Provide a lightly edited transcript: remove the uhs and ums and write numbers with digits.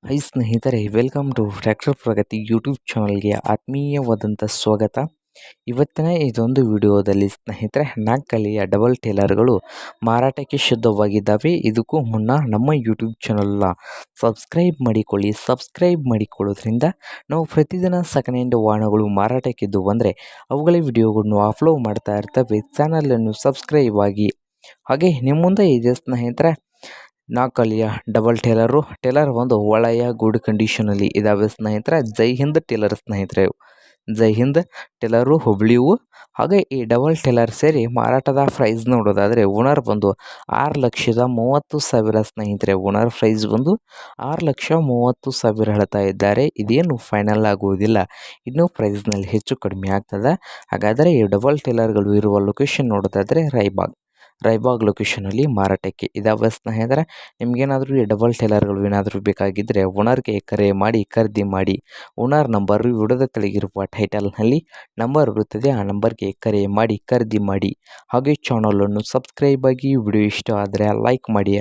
High ಸ್ನೇಹಿತರೆ, welcome to tractor Pragati YouTube ಚಾನಲ್ಗೆ ಆತ್ಮೀಯವಾದಂಥ ಸ್ವಾಗತ. ಇವತ್ತಿನ ಇದೊಂದು ವಿಡಿಯೋದಲ್ಲಿ ಸ್ನೇಹಿತರೆ, ನಾಲ್ಕಳಿಯ ಡಬಲ್ ಟೇಲರ್ಗಳು ಮಾರಾಟಕ್ಕೆ ಶುದ್ಧವಾಗಿದ್ದಾವೆ. ಇದಕ್ಕೂ ಮುನ್ನ ನಮ್ಮ ಯೂಟ್ಯೂಬ್ ಚಾನಲ್ನ ಸಬ್ಸ್ಕ್ರೈಬ್ ಮಾಡಿಕೊಳ್ಳಿ. ಸಬ್ಸ್ಕ್ರೈಬ್ ಮಾಡಿಕೊಳ್ಳೋದ್ರಿಂದ ನಾವು ಪ್ರತಿದಿನ ಸೆಕೆಂಡ್ ಹ್ಯಾಂಡ್ ವಾಹನಗಳು ಮಾರಾಟಕ್ಕಿದ್ದು ಬಂದರೆ ಅವುಗಳ ವಿಡಿಯೋಗಳನ್ನು ಅಪ್ಲೋಡ್ ಮಾಡ್ತಾ ಇರ್ತವೆ. ಚಾನಲನ್ನು ಸಬ್ಸ್ಕ್ರೈಬ್ ಆಗಿ. ಹಾಗೆ ನಿಮ್ಮ ಮುಂದೆ ಇದೆ ಸ್ನೇಹಿತರೆ ನಾಲ್ಕಳಿಯ ಡಬಲ್ ಟೇಲರ್ ಒಂದು ಒಳ್ಳೆಯ ಗುಡ್ ಕಂಡೀಷನಲ್ಲಿ ಇದ್ದಾವೆ ಸ್ನೇಹಿತರೆ. ಜೈ ಹಿಂದ್ ಟೇಲರ್ ಸ್ನೇಹಿತರೆ, ಜೈ ಹಿಂದ್ ಟೇಲರು ಹುಬ್ಳಿವು. ಹಾಗೆ ಈ ಡಬಲ್ ಟೇಲರ್ ಸೇರಿ ಮಾರಾಟದ ಪ್ರೈಸ್ ನೋಡೋದಾದರೆ ಓನರ್ ಬಂದು 6,30,000 ಸ್ನೇಹಿತರೆ. ಓನರ್ ಪ್ರೈಸ್ ಬಂದು 6,30,000 ಹೇಳ್ತಾ ಇದ್ದಾರೆ. ಇದೇನು ಫೈನಲ್ ಆಗುವುದಿಲ್ಲ, ಇನ್ನೂ ಪ್ರೈಸ್ನಲ್ಲಿ ಹೆಚ್ಚು ಕಡಿಮೆ ಆಗ್ತದೆ. ಹಾಗಾದರೆ ಈ ಡಬಲ್ ಟೇಲರ್ಗಳು ಇರುವ ಲೊಕೇಶನ್ ನೋಡೋದಾದರೆ ರಾಯಬಾಗ್ ಲೊಕೇಶನಲ್ಲಿ ಮಾರಾಟಕ್ಕೆ ಇದಾವೆ ಸ್ನೇಹಿತರೆ. ನಿಮಗೇನಾದರೂ ಈ ಡಬಲ್ ಟೇಲರ್ಗಳು ಏನಾದರೂ ಬೇಕಾಗಿದ್ದರೆ ಓನರ್ಗೆ ಕರೆ ಮಾಡಿ ಖರೀದಿ ಮಾಡಿ. ಓನರ್ ನಂಬರು ವಿಡಿಯೋದ ಕೆಳಗಿರುವ ಟೈಟಲ್ನಲ್ಲಿ ನಂಬರ್ ಇರುತ್ತದೆ, ಆ ನಂಬರ್ಗೆ ಕರೆ ಮಾಡಿ ಖರೀದಿ ಮಾಡಿ. ಹಾಗೆ ಚಾನಲನ್ನು ಸಬ್ಸ್ಕ್ರೈಬ್ ಆಗಿ. ವಿಡಿಯೋ ಇಷ್ಟ ಆದರೆ ಲೈಕ್ ಮಾಡಿ.